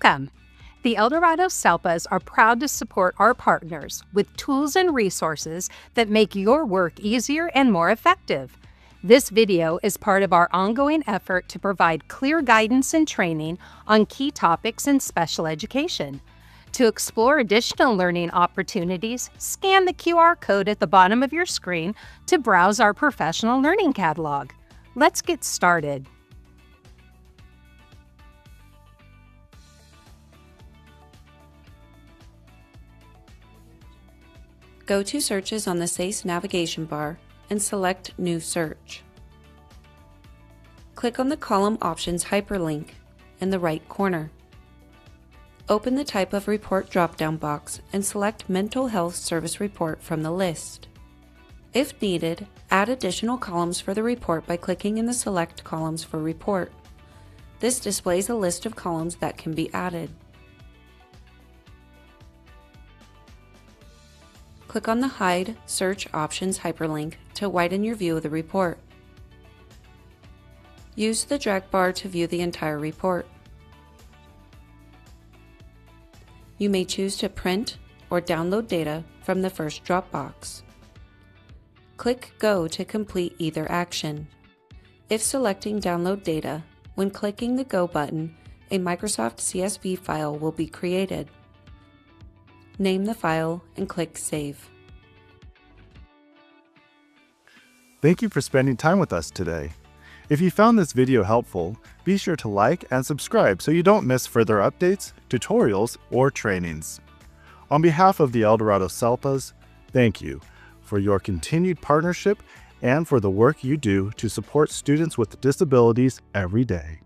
Welcome! The Eldorado SELPAs are proud to support our partners with tools and resources that make your work easier and more effective. This video is part of our ongoing effort to provide clear guidance and training on key topics in special education. To explore additional learning opportunities, scan the QR code at the bottom of your screen to browse our professional learning catalog. Let's get started. Go to Searches on the SEIS navigation bar and select New Search. Click on the Column Options hyperlink in the right corner. Open the Type of Report drop-down box and select Mental Health Service Report from the list. If needed, add additional columns for the report by clicking in the Select Columns for Report. This displays a list of columns that can be added. Click on the Hide Search Options hyperlink to widen your view of the report. Use the drag bar to view the entire report. You may choose to print or download data from the first drop box. Click Go to complete either action. If selecting Download Data, when clicking the Go button, a Microsoft CSV file will be created. Name the file and click Save. Thank you for spending time with us today. If you found this video helpful, be sure to like and subscribe so you don't miss further updates, tutorials, or trainings. On behalf of the Eldorado SELPAs, thank you for your continued partnership and for the work you do to support students with disabilities every day.